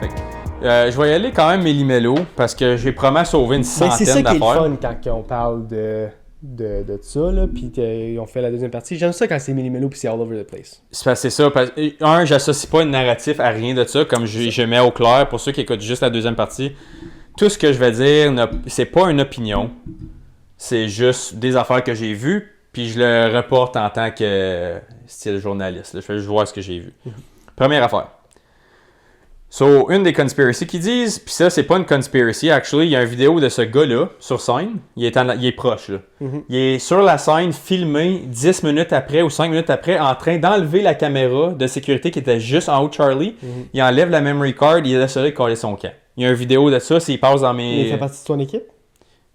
Fait que, je vais y aller quand même méli-mélo parce que j'ai probablement sauvé une centaine d'affaires. C'est ça qui est le fun quand on parle de ça, là, puis on fait la deuxième partie. J'aime ça quand c'est méli-mélo puis c'est all over the place. C'est ça. J'associe pas un narratif à rien de ça, comme je mets au clair pour ceux qui écoutent juste la deuxième partie. Tout ce que je vais dire, c'est pas une opinion. C'est juste des affaires que j'ai vues, puis je le reporte en tant que style journaliste. Là. Je fais juste voir ce que j'ai vu. Première affaire. So, une des conspiracies qu'ils disent, puis ça, c'est pas une conspiracy, actually, il y a une vidéo de ce gars-là sur scène, il est proche, là. Il est sur la scène, filmé 10 minutes après ou 5 minutes après, en train d'enlever la caméra de sécurité qui était juste en haut de Charlie. Il enlève la memory card, il est assuré de coller son camp. Il y a une vidéo de ça, s'il passe dans mes... Il fait partie de ton équipe?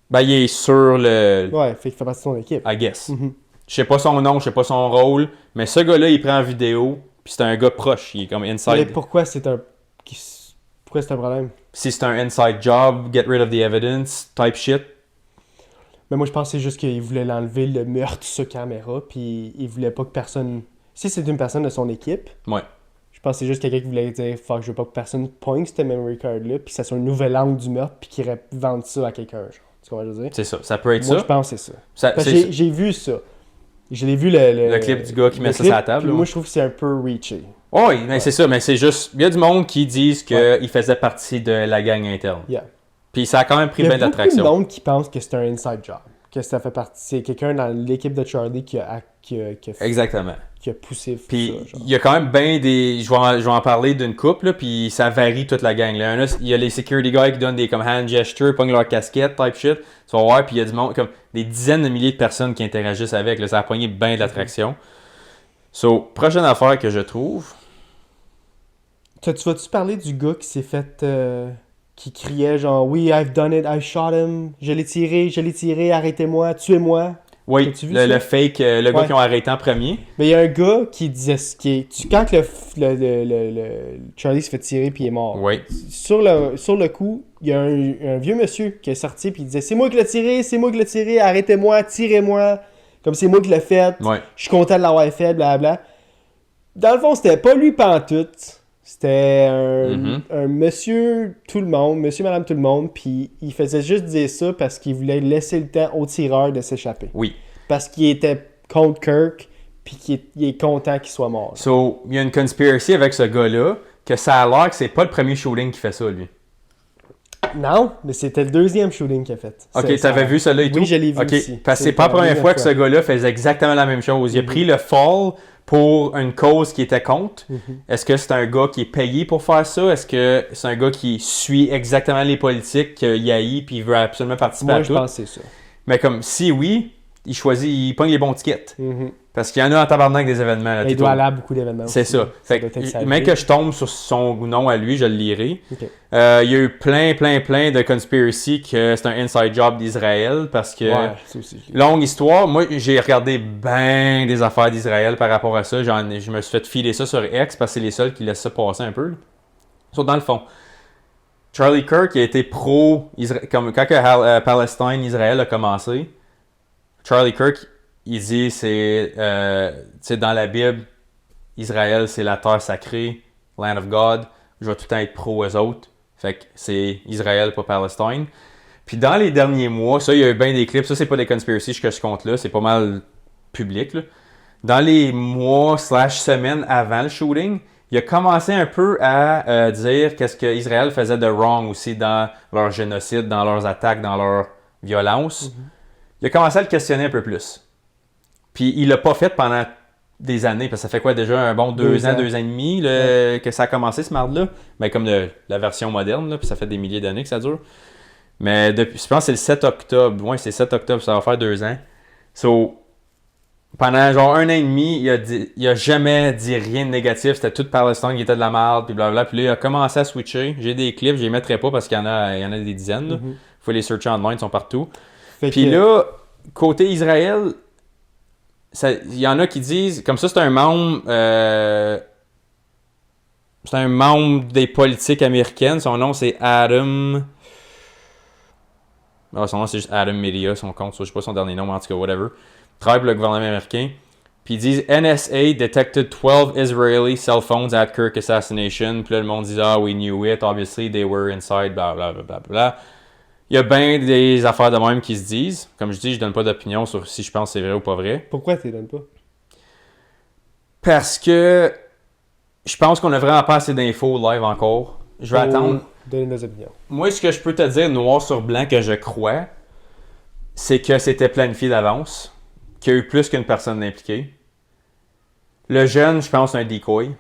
Ben, il est sur le... Ouais, fait qu'il fait partie de ton équipe. I guess. Je sais pas son nom, je sais pas son rôle, mais ce gars-là, il prend en vidéo, puis c'est un gars proche, il est comme inside. Mais pourquoi c'est un problème? Si c'est un inside job, get rid of the evidence, type shit. Mais moi, je pense que c'est juste qu'il voulait l'enlever, le meurtre sur caméra, puis il voulait pas que personne... Si c'est une personne de son équipe, Ouais. je pense que c'est juste quelqu'un qui voulait dire « Fuck, je veux pas que personne pointe cette memory card-là, puis que ça soit un nouvel angle du meurtre, puis qu'il vende ça à quelqu'un. » Tu comprends ce que je veux dire? C'est ça, ça peut être Moi, ça. je pense que c'est ça. Parce que j'ai vu ça. J'ai vu le clip du gars qui met ça sur la table. Moi, je trouve que c'est un peu reaché. Oh, oui, mais c'est ça, mais c'est juste... Il y a du monde qui disent qu'il faisait partie de la gang interne. Yeah. Puis ça a quand même pris bien d'attraction. Il y a beaucoup de monde qui pense que c'est un inside job. Que ça fait partie... C'est quelqu'un dans l'équipe de Charlie qui a Exactement. Qui a poussé puis ça. Il y a quand même bien des... Je vais en parler d'une couple, là, puis ça varie toute la gang. Là. Il y a les security guys qui donnent des comme hand gestures, pognent leur casquette, type shit. Tu vas voir, puis il y a du monde, comme des dizaines de milliers de personnes qui interagissent avec. Là, ça a pogné bien de l'attraction. So, prochaine affaire que je trouve... Tu vas-tu parler du gars qui s'est fait... qui criait genre « Oui, I've done it, I shot him, je l'ai tiré, arrêtez-moi, tuez-moi ». Oui, le fake, le gars qui ont arrêté en premier. Mais il y a un gars qui disait... Quand le Charlie se fait tirer puis il est mort, sur le coup, il y a un vieux monsieur qui est sorti puis il disait « C'est moi qui l'ai tiré, arrêtez-moi, tirez-moi, comme c'est moi qui l'ai fait, je suis content de l'avoir fait, blablabla. » Dans le fond, c'était pas lui pantoute. C'était un monsieur tout le monde, monsieur, madame tout le monde, puis il faisait juste dire ça parce qu'il voulait laisser le temps au tireur de s'échapper. Oui. Parce qu'il était contre Kirk, puis qu'il est content qu'il soit mort. So, il y a une conspiracy avec ce gars-là, que ça a l'air que c'est pas le premier shooting qui fait ça, lui. Non, mais c'était le deuxième shooting qu'il a fait. Ok, t'avais vu ça là et tout? Oui, je l'ai vu aussi. Parce que c'est pas la première fois que ce gars-là faisait exactement la même chose. Il a pris le fall pour une cause qui était contre. Est-ce que c'est un gars qui est payé pour faire ça? Est-ce que c'est un gars qui suit exactement les politiques, qu'il haït puis il veut absolument participer à tout? Moi, je pense que c'est ça. Mais comme, si oui, il pogne les bons tickets. Parce qu'il y en a en tabarnak des événements. Là, il doit aller à beaucoup d'événements. C'est ça. Fait que, même que je tombe sur son nom à lui, je le lirai. Okay. Il y a eu plein de conspiracy que c'est un inside job d'Israël parce que... longue histoire. Moi, j'ai regardé bien des affaires d'Israël par rapport à ça. Je me suis fait filer ça sur X parce que c'est les seuls qui laissent ça passer un peu. Dans le fond, Charlie Kirk a été pro-Israël. Comme quand Palestine, Israël a commencé, Charlie Kirk... Il dit, c'est dans la Bible, Israël, c'est la terre sacrée, land of God. Je vais tout le temps être pro eux autres. Fait que c'est Israël, pas Palestine. Puis dans les derniers mois, ça, il y a eu bien des clips. Ça, c'est pas des conspiracies que je compte là. C'est pas mal public, là. Dans les mois / semaines avant le shooting, il a commencé un peu à dire qu'est-ce que Israël faisait de wrong aussi dans leur génocide, dans leurs attaques, dans leur violence. Il a commencé à le questionner un peu plus. Puis il l'a pas fait pendant des années, parce que ça fait quoi déjà un bon 2 ans, 2 ans et demi que ça a commencé ce marde-là. Ben, comme la version moderne, là, puis ça fait des milliers d'années que ça dure. Mais depuis, je pense que c'est le 7 octobre. Ouais, c'est 7 octobre, ça va faire 2 ans. So, pendant genre 1 an et demi, il a jamais dit rien de négatif. C'était tout Palestine qui était de la merde, puis blablabla. Puis là, il a commencé à switcher. J'ai des clips, je les mettrai pas parce qu'il y en a des dizaines. Il faut les searcher en ligne, ils sont partout. Puis là, côté Israël... Il y en a qui disent, comme ça, c'est un membre des politiques américaines. Son nom, c'est Adam... son nom, c'est juste Adam Media, son compte. Je sais pas son dernier nom, mais en tout cas, whatever. Il travaille pour le gouvernement américain. Puis ils disent NSA detected 12 Israeli cell phones at Kirk assassination. Puis là, le monde dit we knew it. Obviously, they were inside, bla bla bla bla bla. Il y a bien des affaires de même qui se disent. Comme je dis, je donne pas d'opinion sur si je pense que c'est vrai ou pas vrai. Pourquoi tu les donnes pas? Parce que je pense qu'on a vraiment pas assez d'infos live encore. Je vais attendre. Donner nos opinions. Moi, ce que je peux te dire, noir sur blanc, que je crois, c'est que c'était planifié d'avance. Qu'il y a eu plus qu'une personne impliquée. Le jeune, je pense, c'est un decoy.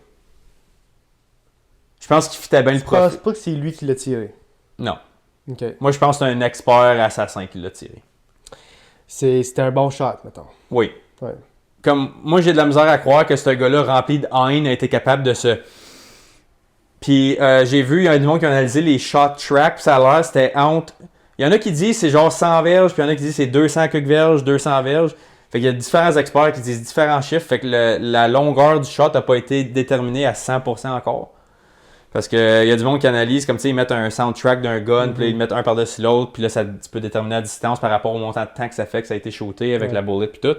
Je pense qu'il fitait bien le profil. Je pense pas que c'est lui qui l'a tiré. Non. Okay. Moi, je pense que c'est un expert assassin qui l'a tiré. C'était un bon shot, mettons. Oui. Ouais. Comme, moi, j'ai de la misère à croire que ce gars-là, rempli de haine, a été capable de se... Puis, j'ai vu, il y a du monde qui a analysé les shot tracks, ça a l'air, c'était entre... Il y en a qui disent c'est genre 100 verges, puis il y en a qui disent c'est 200 quelques verges, 200 verges. Fait qu'il y a différents experts qui disent différents chiffres, fait que la longueur du shot n'a pas été déterminée à 100% encore. Parce qu'il y a du monde qui analyse, comme tu sais, ils mettent un soundtrack d'un gun, puis là, ils le mettent un par-dessus l'autre, puis là, tu peux déterminer la distance par rapport au montant de temps que ça fait que ça a été shooté avec la bullet, puis tout.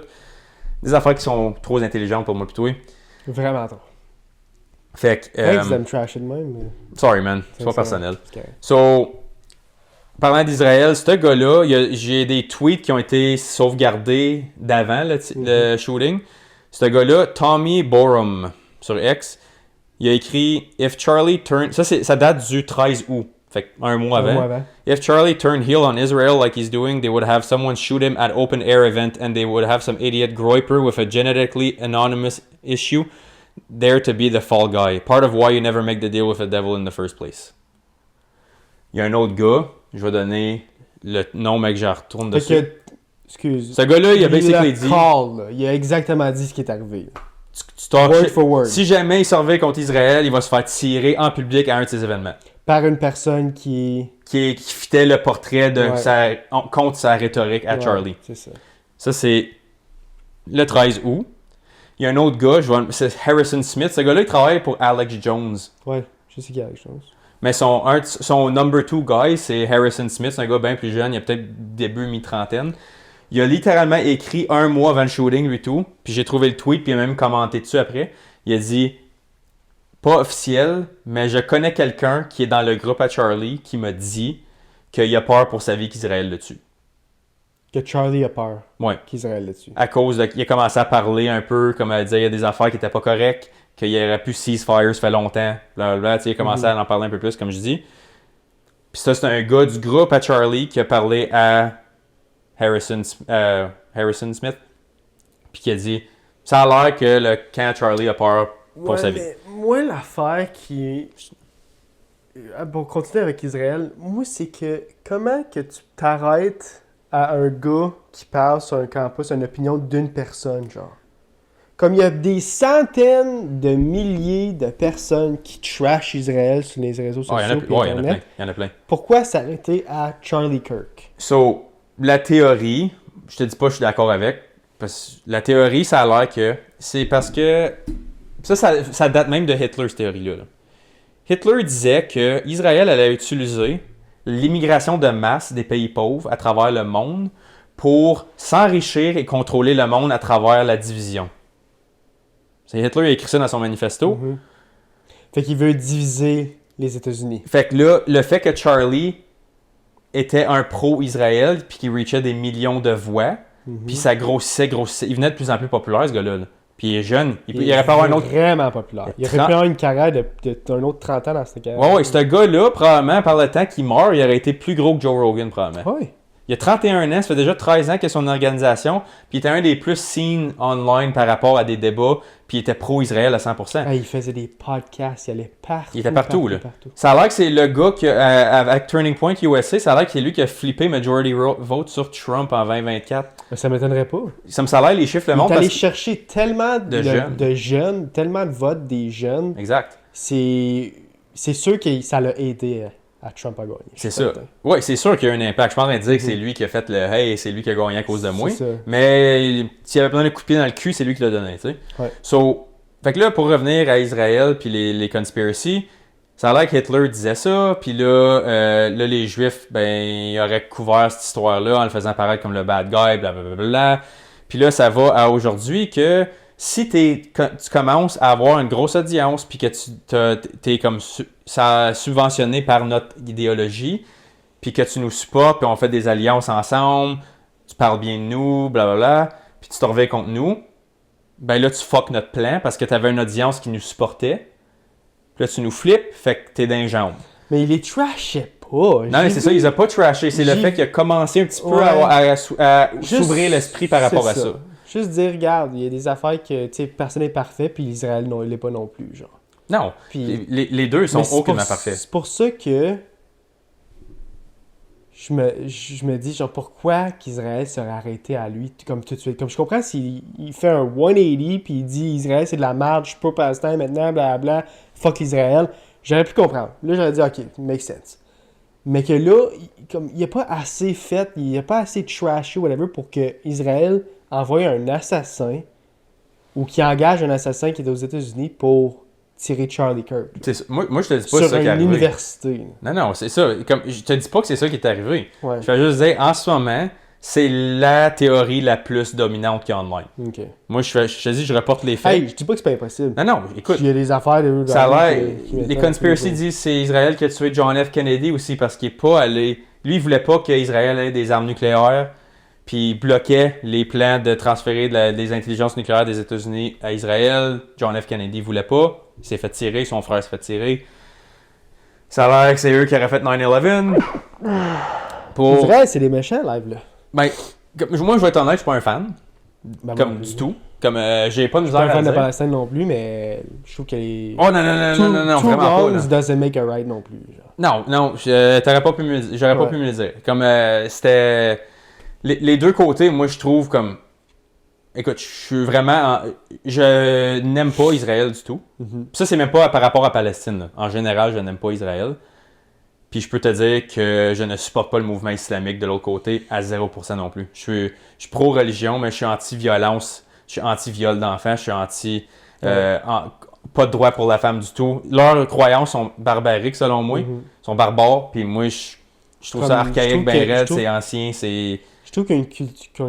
Des affaires qui sont trop intelligentes pour moi, puis toi. Vraiment trop. Fait que. Ils aiment trasher de même. Mais... Sorry, man, c'est pas personnel. So, parlant d'Israël, ce gars-là, j'ai des tweets qui ont été sauvegardés d'avant le shooting. Ce gars-là, Tommy Borum, sur X, il a écrit If Charlie turned. Ça date du 13 août. Fait un mois avant. If Charlie turned heel on Israel like he's doing, they would have someone shoot him at open air event and they would have some idiot groiper with a genetically anonymous issue there to be the fall guy. Part of why you never make the deal with the devil in the first place. Il y a un autre gars, je vais donner le nom, mec, je retourne dessus. Excuse. Ce gars-là, il a basically dit. Il a exactement dit ce qui est arrivé. Word for word. Si jamais il surveille contre Israël, il va se faire tirer en public à un de ses événements. Par une personne qui fitait le portrait de contre sa rhétorique à Charlie. C'est ça. Ça, c'est le 13 août. Il y a un autre gars, c'est Harrison Smith. Ce gars-là, il travaille pour Alex Jones. Ouais, je sais qui est Alex Jones. Mais son number 2 guy, c'est Harrison Smith. C'est un gars bien plus jeune, il a peut-être début mi-trentaine. Il a littéralement écrit un mois avant le shooting, lui tout. Puis j'ai trouvé le tweet, puis il a même commenté dessus après. Il a dit, pas officiel, mais je connais quelqu'un qui est dans le groupe à Charlie qui m'a dit qu'il a peur pour sa vie qu'Israël le tue. Que Charlie a peur qu'Israël le tue. À cause qu'il a commencé à parler un peu, comme à dire, il y a des affaires qui n'étaient pas correctes, qu'il y aurait pu ceasefire, ça fait longtemps. Blablabla, il a commencé à en parler un peu plus, comme je dis. Puis ça, c'est un gars du groupe à Charlie qui a parlé à Harrison Smith, puis qui a dit ça a l'air que le camp Charlie a peur pour sa vie. Moi, l'affaire qui. Pour continuer avec Israël, moi, c'est que comment que tu t'arrêtes à un gars qui parle sur un campus, une opinion d'une personne, genre. Comme il y a des centaines de milliers de personnes qui trash Israël sur les réseaux sociaux et Internet. Il y en a plein. Pourquoi s'arrêter à Charlie Kirk? So, la théorie, je te dis pas que je suis d'accord avec, parce que la théorie, ça a l'air que c'est parce que ça date même de Hitler, cette théorie-là. Là. Hitler disait que Israël allait utiliser l'immigration de masse des pays pauvres à travers le monde pour s'enrichir et contrôler le monde à travers la division. C'est Hitler qui a écrit ça dans son manifesto. Mm-hmm. Fait qu'il veut diviser les États-Unis. Fait que là, le fait que Charlie était un pro-Israël puis qu'il reachait des millions de voix, puis ça grossissait. Il venait de plus en plus populaire, ce gars-là. Là. Puis il est jeune. Il aurait pas avoir un autre... Vraiment populaire. Il aurait pu avoir une carrière d'un autre 30 ans dans cette carrière. Ouais, ce gars-là, probablement, par le temps qu'il meurt, il aurait été plus gros que Joe Rogan, probablement. Oui. Il a 31 ans, ça fait déjà 13 ans qu'il a son organisation, puis il était un des plus seen online par rapport à des débats, puis il était pro-Israël à 100%. Ah, il faisait des podcasts, il allait partout. Il était partout. Ça a l'air que c'est le gars qui, avec Turning Point USA, ça a l'air que c'est lui qui a flippé Majority Vote sur Trump en 2024. Mais ça m'étonnerait pas. Ça me salaire les chiffres le monde. Il est allé chercher tellement de jeunes, tellement de votes des jeunes. Exact. C'est sûr que ça l'a aidé à Trump à gagner. C'est ça. Oui, c'est sûr qu'il y a un impact. Je suis pas en train de dire que c'est lui qui a fait le « Hey, c'est lui qui a gagné à cause de moi ». Mais s'il avait besoin d'un coup de pied dans le cul, c'est lui qui l'a donné, tu sais. Ouais. Fait que là, pour revenir à Israël puis les conspiracies, ça a l'air que Hitler disait ça, puis là, les Juifs, ben, ils auraient couvert cette histoire-là en le faisant paraître comme le bad guy, blablabla. Puis là, ça va à aujourd'hui que si tu commences à avoir une grosse audience puis que t'es comme subventionné par notre idéologie, puis que tu nous supportes, puis on fait des alliances ensemble, tu parles bien de nous, blablabla, puis tu te reviens contre nous, ben là, tu fuck notre plan parce que tu avais une audience qui nous supportait. Puis là, tu nous flippes, fait que t'es dans les jambes. Mais il les trashait pas. Non, mais c'est ça, ils ont pas trashé. C'est le fait qu'il a commencé un petit peu à s'ouvrir l'esprit par rapport à ça. Juste dire, regarde, il y a des affaires que, tu sais, personne n'est parfait, puis l'Israël ne l'est pas non plus, genre. Non, puis les deux sont aucunement parfaits. C'est pour ça que je me dis, genre, pourquoi qu'Israël serait arrêté à lui, comme tout de suite. Comme je comprends, s'il fait un 180, puis il dit, Israël, c'est de la merde, je suis pas Palestine maintenant, blablabla, fuck l'Israël, j'aurais pu comprendre. Là, j'aurais dit, ok, make sense. Mais que là, comme il n'y a pas assez fait, il n'y a pas assez trashy, whatever, pour que Israël envoie un assassin ou qui engage un assassin qui est aux États-Unis pour tirer Charlie Kirk. C'est ça. Moi, je te dis pas ça qui est arrivé. Sur une université. Non, c'est ça. Comme, je te dis pas que c'est ça qui est arrivé. Ouais. Je vais juste dire, en ce moment, c'est la théorie la plus dominante qu'il y a en ligne. Okay. Moi, je te dis, je reporte les faits. Hey, je dis pas que c'est pas impossible. Non, écoute. Il y a des affaires de... Ça a l'air... Les conspiracy disent que c'est Israël qui a tué John F. Kennedy aussi parce qu'il est pas allé... Lui, il voulait pas qu'Israël ait des armes nucléaires, puis il bloquait les plans de transférer des intelligences nucléaires des États-Unis à Israël. John F. Kennedy voulait pas. Il s'est fait tirer, son frère s'est fait tirer. Ça a l'air que c'est eux qui auraient fait 9/11. Israël, c'est des méchants, live, là. Ben, moi, je vais être honnête, je suis pas un fan. Comme du tout. Comme, j'ai pas de misère à dire. Je suis pas un fan de Palestine non plus, mais je trouve qu'elle est... Oh non, vraiment pas. Two wrongs doesn't make a right non plus. Genre. Non, j'aurais pas pu me le dire. Comme, c'était... Les deux côtés, moi, je trouve comme... Écoute, je suis vraiment... Je n'aime pas Israël du tout. Mm-hmm. Ça, c'est même pas par rapport à Palestine. Là. En général, je n'aime pas Israël. Puis je peux te dire que je ne supporte pas le mouvement islamique de l'autre côté à 0% non plus. Je suis pro-religion, mais je suis anti-violence. Je suis anti-viol d'enfants. Je suis anti... pas de droit pour la femme du tout. Leurs croyances sont barbariques, selon moi. Mm-hmm. Sont barbares. Puis moi, je trouve ça archaïque, ben raide, c'est ancien, c'est... Je trouve qu'il y a une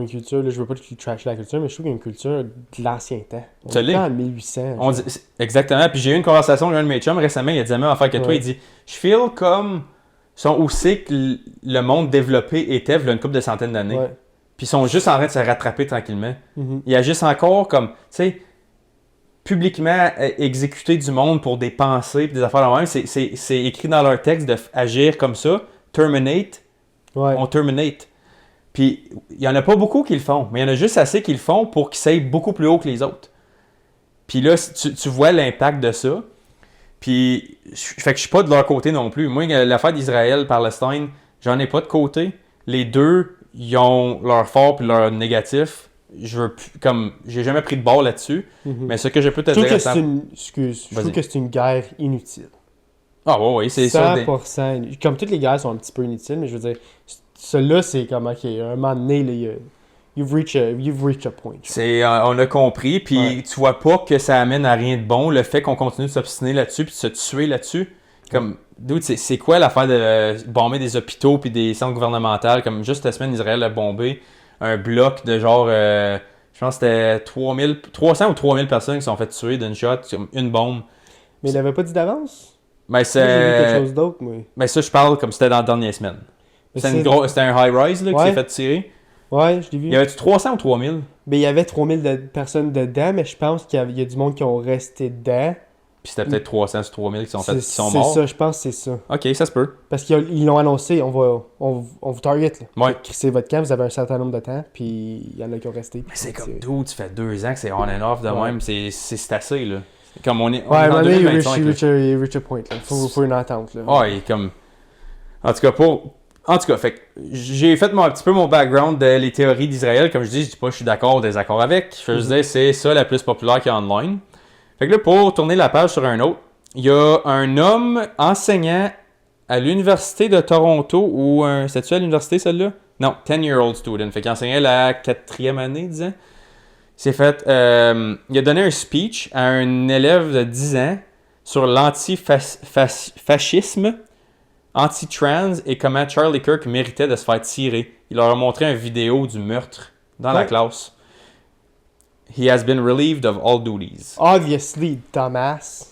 culture, là, je veux pas que tu trashes la culture, mais je trouve qu'il y a une culture de l'ancien temps. Ça l'est. En 1800. Exactement. Puis j'ai eu une conversation avec un de mes chums récemment, il a dit la même affaire que toi. Il dit, je feel comme où c'est que le monde développé était il y a une couple de centaines d'années. Ouais. Puis ils sont juste en train de se rattraper tranquillement. Mm-hmm. Ils agissent encore comme, tu sais, publiquement exécuter du monde pour des pensées et des affaires de même. C'est écrit dans leur texte d'agir comme ça. Terminate. Ouais. On terminate. Puis, il n'y en a pas beaucoup qui le font, mais il y en a juste assez qui le font pour qu'ils s'aillent beaucoup plus haut que les autres. Puis là, tu vois l'impact de ça. Puis, fait que je suis pas de leur côté non plus. Moi, l'affaire d'Israël-Palestine, j'en ai pas de côté. Les deux, ils ont leur fort puis leur négatif. J'ai jamais pris de bord là-dessus. Mm-hmm. Mais ce que je peux te dire... Je trouve que c'est une guerre inutile. Ah oui, c'est 100%. Comme toutes les guerres sont un petit peu inutiles, mais je veux dire... Celui-là, c'est comme, OK, un moment donné, là, you've reached a point. On a compris, puis tu vois pas que ça amène à rien de bon, le fait qu'on continue de s'obstiner là-dessus, puis de se tuer là-dessus. Comme, dude, c'est quoi l'affaire de bomber des hôpitaux puis des centres gouvernementaux? Comme juste la semaine, Israël a bombé un bloc de genre, je pense que c'était 300 ou 3000 personnes qui se sont fait tuer d'une shot, comme une bombe. Mais il avait pas dit d'avance? Ben, j'ai vu quelque chose d'autre, moi. Ben, ça, je parle comme c'était dans la dernière semaine. C'était un high-rise qui s'est fait tirer. Ouais, je l'ai vu. Il y avait-tu 300 ou 3000? Ben, il y avait 3000 personnes dedans, mais je pense qu'il y a du monde qui ont resté dedans. Puis c'était peut-être 300 sur 3000 qui sont morts. C'est ça, je pense que c'est ça. Ok, ça se peut. Parce qu'ils l'ont annoncé, on vous target. Là. Ouais. C'est votre camp, vous avez un certain nombre de temps, puis il y en a qui ont resté. Mais c'est comme d'où tu fais 2 ans que c'est on and off de même, c'est assez là. Comme on est en 2025. Ouais, reach a point là. Faut une entente là. Ouais, comme... En tout cas, fait que j'ai fait un petit peu mon background de les théories d'Israël. Comme je dis pas que je suis d'accord ou désaccord avec. Je veux dire, c'est ça la plus populaire qui est online. Fait que là, pour tourner la page sur un autre, il y a un homme enseignant à l'Université de Toronto, ou c'est-tu à l'université celle-là? Non, 10-year-old student. Fait qu'il enseignait la 4e année, disons. Il a donné un speech à un élève de 10 ans sur l'antifascisme, anti-trans et comment Charlie Kirk méritait de se faire tirer. Il leur a montré une vidéo du meurtre dans la classe. He has been relieved of all duties. Obviously, Thomas.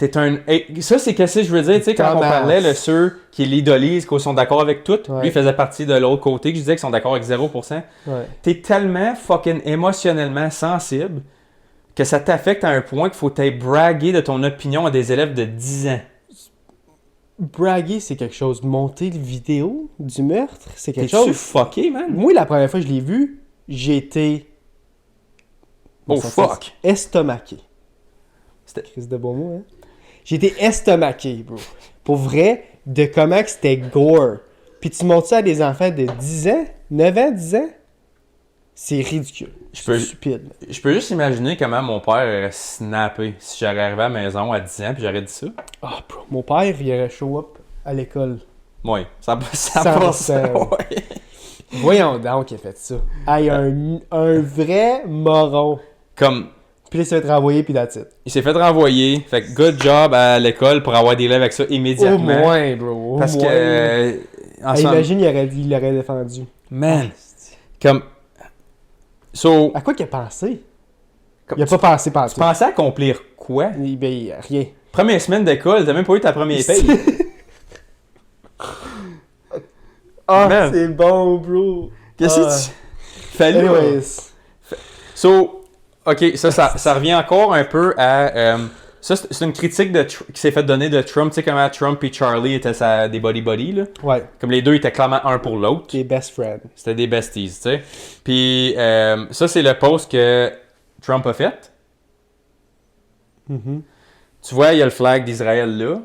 Ça, c'est qu'est-ce que je veux dire, tu sais, quand on parlait de ceux qui l'idolisent, qui sont d'accord avec tout, lui, il faisait partie de l'autre côté, que je disais qu'ils sont d'accord avec 0%. T'es tellement fucking émotionnellement sensible que ça t'affecte à un point qu'il faut t'aller braguer de ton opinion à des élèves de 10 ans. Braguer, c'est quelque chose. Monter le vidéo du meurtre, c'est quelque chose. T'es-tu fucké, man? Moi, la première fois que je l'ai vu, j'ai été... Oh, fuck! Estomaqué. C'était Chris de bon mot, hein? J'ai été estomaqué, bro. Pour vrai, de comment que c'était gore. Puis tu montres ça à des enfants de 10 ans, 9 ans, 10 ans, c'est ridicule. C'est stupide. Je peux juste imaginer comment mon père aurait snappé si j'aurais arrivé à la maison à 10 ans puis j'aurais dit ça. Ah, bro, mon père, il aurait show up à l'école. Oui, ça passe. Ouais. Voyons donc qu'il a fait ça. Hey, un vrai moron. Comme... Puis là, il s'est fait renvoyer, puis that's it. Il s'est fait renvoyer. Fait que good job à l'école pour avoir des lèvres avec ça immédiatement. Au moins, bro. Parce que... imagine, il l'aurait défendu. Man. Comme... So... À quoi qu'il a pensé? Il a pas pensé par tout. Tu pensais accomplir quoi? Ben, rien. Première semaine d'école, t'as même pas eu ta première paye. Ah, c'est bon, bro. Qu'est-ce que tu... Fallait... Anyways. So... OK, ça revient encore un peu à... ça, c'est une critique qui s'est fait donner de Trump. Tu sais comment Trump et Charlie étaient des buddy-buddy, là? Ouais. Comme les deux étaient clairement un pour l'autre. Des best friends. C'était des besties, tu sais. Puis ça, c'est le post que Trump a fait. Mm-hmm. Tu vois, il y a le flag d'Israël là.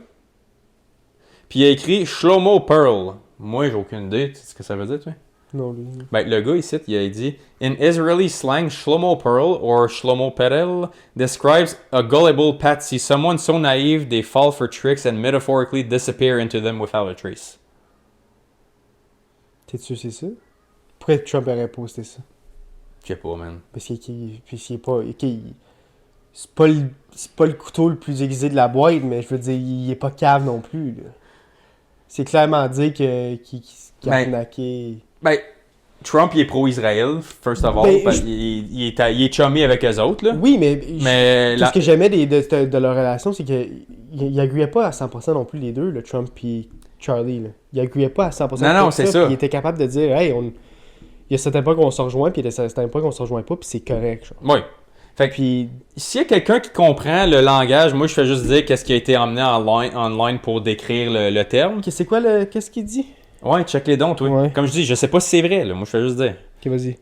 Puis il a écrit « Shlomo Pearl ». Moi, j'ai aucune idée. Tu sais ce que ça veut dire, tu sais? Non, lui. Ben, le gars ici, il a dit In Israeli slang, Shlomo Pearl or Shlomo Perel describes a gullible patsy, someone so naive they fall for tricks and metaphorically disappear into them without a trace. T'es sûr c'est ça? Pourquoi Trump aurait posté ça? Je sais pas, man. Parce qu'il est pas. C'est pas le couteau le plus aiguisé de la boîte, mais je veux dire, il est pas cave non plus, là. C'est clairement dire qu'il a arnaqué. Ben, Trump, il est pro-Israël, first of all. Il est chummy avec eux autres, là. Oui, mais ce que j'aimais de leur relation, c'est qu'ils agruaient pas à 100% non plus, les deux, le Trump et Charlie. Là. Ils agruaient pas à 100%. Non, c'est ça. Ils étaient capables de dire, hey, il y a certaines fois qu'on se rejoint, puis il y a certaines fois qu'on se rejoint pas, puis c'est correct. Genre. Oui. Fait que, puis, s'il y a quelqu'un qui comprend le langage, moi, je fais juste dire qu'est-ce qui a été emmené online pour décrire le terme. C'est quoi qu'est-ce qu'il dit? Ouais, check les dons, toi. Ouais. Comme je dis, je sais pas si c'est vrai, là. Moi, je fais juste dire. Ok, vas-y.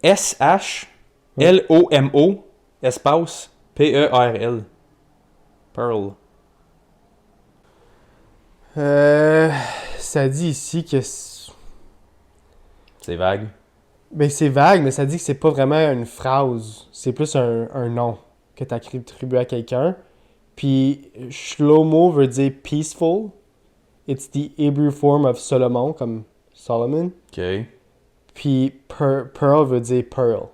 S-H-L-O-M-O espace P-E-R-L. Pearl. Ça dit ici que... C'est vague. Ben, c'est vague, mais ça dit que c'est pas vraiment une phrase. C'est plus un nom que tu attribues à quelqu'un. Puis, Shlomo veut dire peaceful. It's the Hebrew form of Solomon, comme Solomon. OK. Puis pearl veut dire pearl.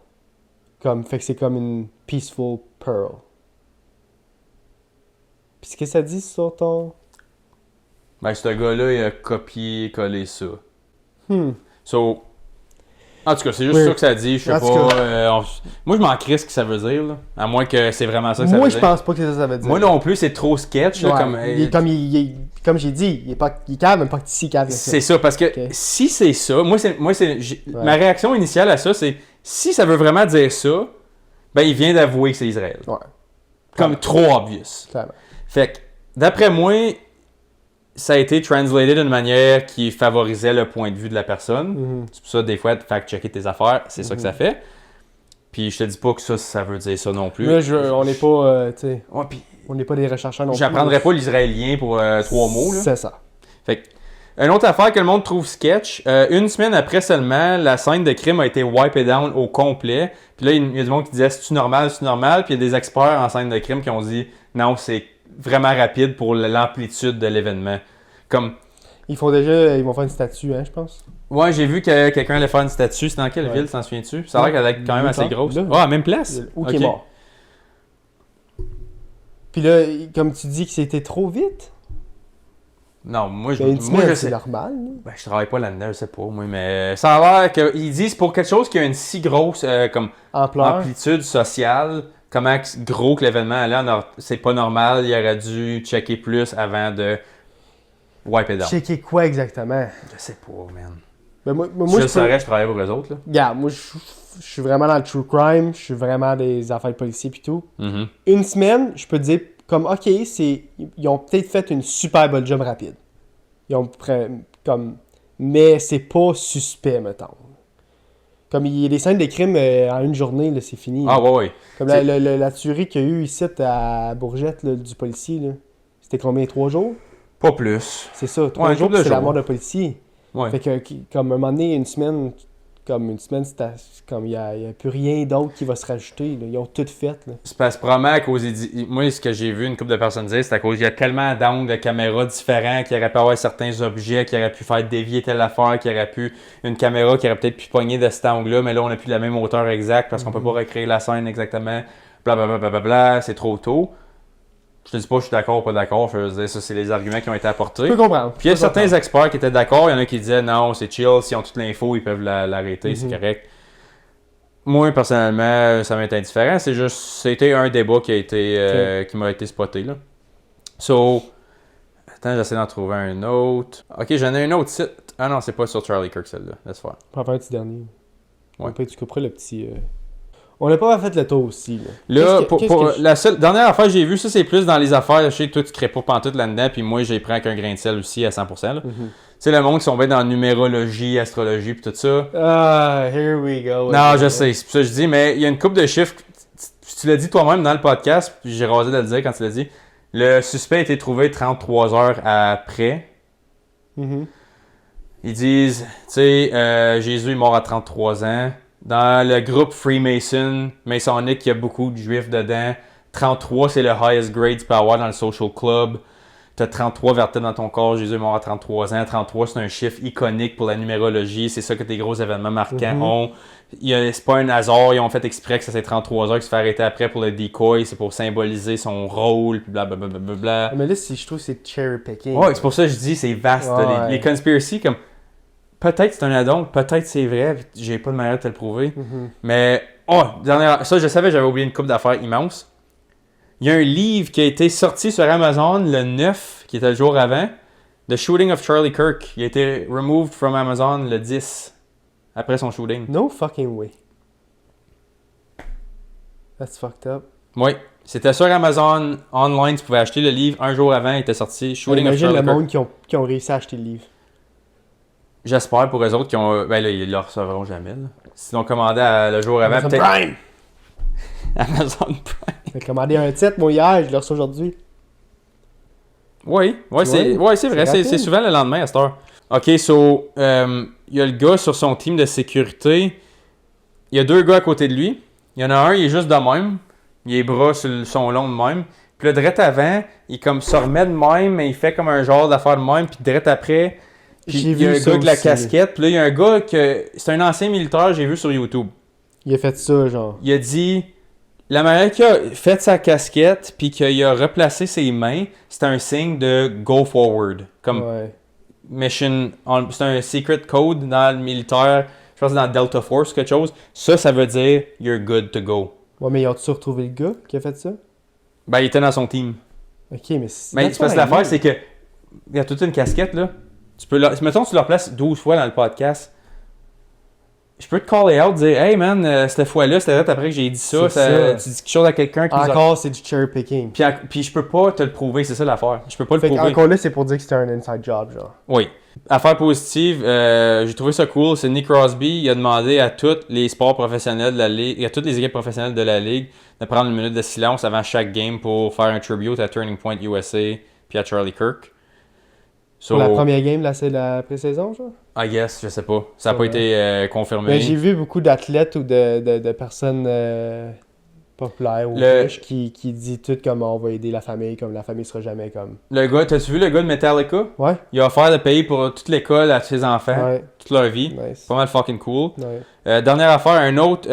Fait que c'est comme une peaceful pearl. Puis ce que ça dit sur ton... Ben, ce gars-là, il a copié-collé ça. So... En tout cas, c'est juste ça que ça dit, je sais pas. Moi, je m'en crisse ce que ça veut dire, là. À moins que c'est vraiment ça que ça veut dire. Moi, je pense pas que ça veut dire. Moi non plus, c'est trop sketch, là, comme j'ai dit, il est cave, même pas si cave. C'est ça, parce que si c'est ça, ma réaction initiale à ça, c'est si ça veut vraiment dire ça, ben il vient d'avouer que c'est Israël. Ouais. Comme trop obvious. Clairement. Fait que, d'après moi, ça a été translated d'une manière qui favorisait le point de vue de la personne. Mm-hmm. C'est pour ça, des fois, fact-checker tes affaires, c'est ça que ça fait. Puis je te dis pas que ça veut dire ça non plus. Là, on n'est pas, tu sais, puis on n'est pas des rechercheurs non plus. J'apprendrai pas l'israélien pour 3 mots. Là. C'est ça. Fait que, une autre affaire que le monde trouve sketch, une semaine après seulement, la scène de crime a été wiped down au complet. Puis là, il y a du monde qui disait « c'est-tu normal, c'est-tu normal? » Puis il y a des experts en scène de crime qui ont dit « non, c'est vraiment rapide pour l'amplitude de l'événement. » Comme... Ils vont faire une statue, hein, je pense. Ouais, j'ai vu que quelqu'un allait faire une statue. C'est dans quelle ville, t'en souviens-tu? Ça a l'air qu'elle est quand même assez grosse. Ah, même place? Où qui est mort. Puis là, comme tu dis que c'était trop vite? Non, moi, c'est normal. Ben, je travaille pas là-dedans, je sais pas, moi, mais ça a l'air qu'ils disent pour quelque chose qui a une si grosse comme amplitude sociale, comment gros que l'événement là, c'est pas normal, il aurait dû checker plus avant de wipe it down. Checker quoi exactement? Je sais pas, man. Ben, moi, je saurais, je travaille pour eux autres. Là. Yeah, moi, je suis vraiment dans le true crime, je suis vraiment des affaires de policiers pis tout. Mm-hmm. Une semaine, je peux te dire, comme, OK, ils ont peut-être fait une super bonne job rapide. Ils ont mais c'est pas suspect, mettons. Comme il y a des scènes de crime en une journée, là, c'est fini. Ah, ouais. Comme la tuerie qu'il y a eu ici à Bourgette, là, du policier, là. C'était combien, 3 jours? Pas plus. C'est ça, 3 jours, c'est la mort d'un policier. Ouais. Fait que, comme un moment donné, une semaine, c'est comme il n'y a plus rien d'autre qui va se rajouter. Là. Ils ont tout fait. Là. C'est parce que probablement à cause moi, ce que j'ai vu une couple de personnes dire, c'est à cause qu'il y a tellement d'angles de caméra différents qu'il aurait pu avoir certains objets, qui auraient pu faire dévier telle affaire, qui aurait pu. Une caméra qui aurait peut-être pu pogner de cet angle-là, mais là, on n'a plus la même hauteur exacte parce qu'on peut pas recréer la scène exactement. Blablabla, c'est trop tôt. Je te dis pas je suis d'accord ou pas d'accord, je veux dire, ça c'est les arguments qui ont été apportés. Je peux comprendre. Puis il y a certains experts qui étaient d'accord, il y en a qui disaient non, c'est chill, s'ils ont toute l'info, ils peuvent l'arrêter, c'est correct. Moi, personnellement, ça m'est indifférent, c'est juste, c'était un débat qui a été, qui m'a été spoté, là. So, attends, j'essaie d'en trouver un autre. Ok, j'en ai un autre site. Ah non, c'est pas sur Charlie Kirk, celle-là, laisse faire. On va faire un petit dernier. Ouais. Après, tu couperas le petit... On n'a pas fait le tour aussi. Là, la seule dernière affaire que j'ai vue, ça c'est plus dans les affaires. Je sais que toi tu crées pas pantoute là-dedans, puis moi j'ai pris avec un grain de sel aussi à 100%. Là. Tu sais, le monde qui sont bien dans numérologie, astrologie, puis tout ça. Ah, here we go. Non, je sais, c'est pour ça que je dis, mais il y a une couple de chiffres. Tu l'as dit toi-même dans le podcast, puis j'ai rasé de le dire quand tu l'as dit. Le suspect a été trouvé 33 heures après. Ils disent, tu sais, Jésus est mort à 33 ans. Dans le groupe Freemason, Masonic, il y a beaucoup de juifs dedans. 33, c'est le highest grade tu peux avoir dans le social club. Tu as 33 vertèbres dans ton corps, Jésus est mort à 33 ans. 33, c'est un chiffre iconique pour la numérologie. C'est ça que tes gros événements marquants ont. C'est pas un hasard, ils ont fait exprès que ça c'est 33 heures qui se fait arrêter après pour le decoy. C'est pour symboliser son rôle, puis blablabla. Mais là, je trouve que c'est cherry picking. Ouais, c'est pour ça que je dis c'est vaste. Ouais. Les conspiracy, comme... Peut-être c'est un addon, peut-être c'est vrai, j'ai pas de manière de te le prouver. Mais, ça je savais, j'avais oublié une couple d'affaires immenses. Il y a un livre qui a été sorti sur Amazon le 9, qui était le jour avant, The Shooting of Charlie Kirk. Il a été removed from Amazon le 10, après son shooting. No fucking way. That's fucked up. Oui, c'était sur Amazon online, tu pouvais acheter le livre un jour avant, il était sorti. Shooting of Charlie Kirk. Imagine le monde qui ont réussi à acheter le livre. J'espère pour eux autres qui ont... Ben là, ils le recevront jamais. Là. S'ils l'ont commandé le jour avant, peut-être... Prime! Amazon Prime! J'ai commandé un titre, moi, hier, je l'ai reçu aujourd'hui. Oui, c'est vrai. C'est souvent le lendemain à cette heure. OK, so, il y a le gars sur son team de sécurité. Il y a 2 gars à côté de lui. Il y en a un, il est juste de même. Les bras sont longs de même. Puis là, direct avant, il comme se remet de même, mais il fait comme un genre d'affaire de même. Puis direct après... Puis il y a un gars avec la casquette, puis là il y a un gars c'est un ancien militaire, j'ai vu sur YouTube. Il a fait ça, genre. Il a dit, la manière qu'il a fait sa casquette, puis qu'il a replacé ses mains, c'est un signe de go forward. Comme mission, c'est un secret code dans le militaire, je pense que c'est dans Delta Force, quelque chose. Ça veut dire you're good to go. Ouais, mais ils ont-tu retrouvé le gars qui a fait ça? Ben il était dans son team. Ok, mais c'est parce que l'affaire, c'est que il y a toute une casquette là. Mettons que tu le replaces 12 fois dans le podcast. Je peux te caller out, dire hey man, cette fois-là, c'était après que j'ai dit ça. Tu dis quelque chose à quelqu'un qui encore, c'est du cherry picking. Puis je peux pas te le prouver, c'est ça l'affaire. Je peux pas le prouver. Encore là, c'est pour dire que c'était un inside job, genre. Oui. Affaire positive, j'ai trouvé ça cool. C'est Nick Crosby, il a demandé à tous les sports professionnels de la ligue, à toutes les équipes professionnelles de la ligue, de prendre une minute de silence avant chaque game pour faire un tribute à Turning Point USA puis à Charlie Kirk. Pour la première game, là, c'est la pré-saison, genre? I guess, je sais pas. Ça n'a pas été confirmé. Mais j'ai vu beaucoup d'athlètes ou de personnes populaires ou riches qui disent tout comment on va aider la famille, comme la famille sera jamais comme... Le gars, t'as-tu vu le gars de Metallica? Ouais. Il a offert de payer pour toute l'école à ses enfants, toute leur vie. Nice. Pas mal fucking cool. Ouais. Dernière affaire, un autre...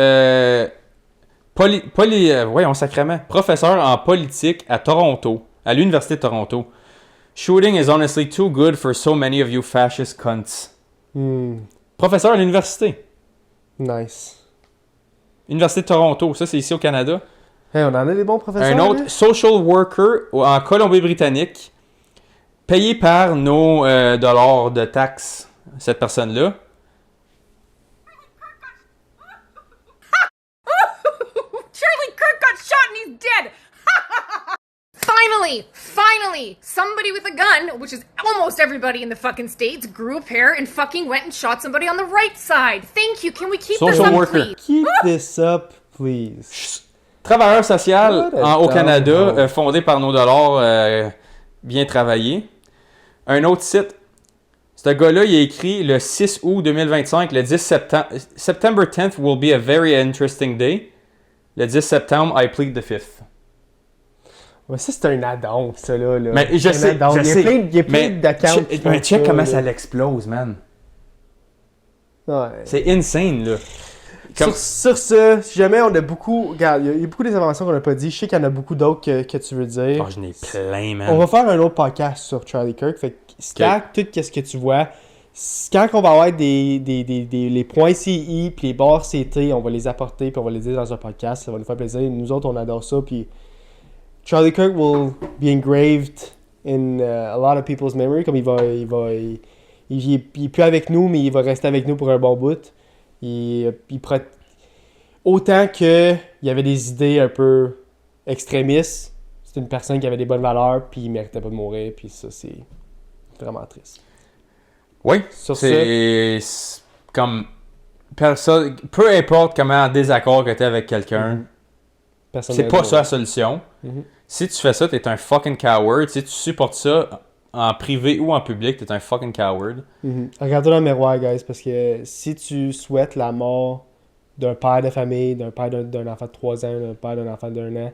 voyons, sacrément. Professeur en politique à Toronto, à l'Université de Toronto. Shooting is honestly too good for so many of you fascist cunts. Professeur à l'université. Nice. Université de Toronto, ça c'est ici au Canada. Hey, on en a des bons professeurs. Un autre, social worker en Colombie-Britannique, payé par nos dollars de taxes, cette personne-là. Charlie Kirk got shot and he's dead! Finally, somebody with a gun, which is almost everybody in the fucking States, grew a pair and fucking went and shot somebody on the right side. Thank you. Can we keep this up, please? Keep this up, please. Travailleur social au Canada, fondé par nos dollars bien travaillés. Un autre site. Ce gars-là, il a écrit le 6 août 2025, le 10 septembre. September 10th will be a very interesting day. Le 10 septembre, I plead the 5th. Ouais, ça, c'est un add-on, ça, là. Mais je sais, je sais. Il y a plein d'accounts. Mais check comment ça l'explose, man. Ouais. C'est insane, là. Sur ce, si jamais on a beaucoup... Regarde, il y a beaucoup des informations qu'on n'a pas dit. Je sais qu'il y en a beaucoup d'autres que tu veux dire. Oh, j'en ai plein, man. On va faire un autre podcast sur Charlie Kirk. Fait que stack tout ce que tu vois. Quand on va avoir les points CI puis les barres CT, on va les apporter puis on va les dire dans un podcast. Ça va nous faire plaisir. Nous autres, on adore ça. Puis Charlie Kirk will be engraved in a lot of people's memory. Comme il est plus avec nous, mais il va rester avec nous pour un bon bout. Autant qu'il y avait des idées un peu extrémistes, c'est une personne qui avait des bonnes valeurs, puis il méritait pas de mourir, puis ça, c'est vraiment triste. Oui, c'est comme personne, peu importe comment en désaccord que tu es avec quelqu'un, c'est pas ça la solution. Si tu fais ça, t'es un fucking coward. Si tu supportes ça en privé ou en public, t'es un fucking coward. Regarde-toi dans le miroir, guys, parce que si tu souhaites la mort d'un père de famille, d'un père d'un enfant de 3 ans, d'un père d'un enfant d'1 an,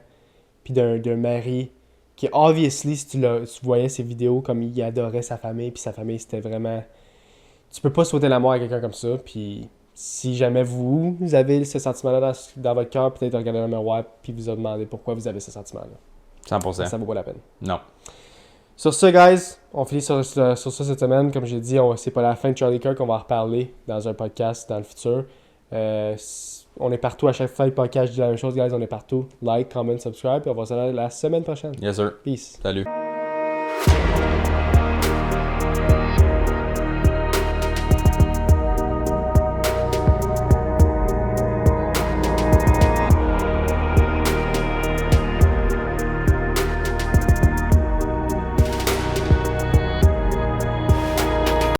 puis d'un mari qui, obviously, si tu voyais ses vidéos, comme il adorait sa famille, puis sa famille, c'était vraiment... Tu peux pas souhaiter la mort à quelqu'un comme ça, puis si jamais vous avez ce sentiment-là dans votre cœur, peut-être regarder dans le miroir, puis vous demandez pourquoi vous avez ce sentiment-là. 100%. Ça vaut pas la peine. Non. Sur ce, guys, on finit sur ça cette semaine. Comme j'ai dit, c'est pas la fin de Charlie Kirk. On va en reparler dans un podcast dans le futur. On est partout. À chaque fin de podcast, je dis la même chose, guys. On est partout. Like, comment, subscribe. Et on va se voir la semaine prochaine. Yes, sir. Peace. Salut.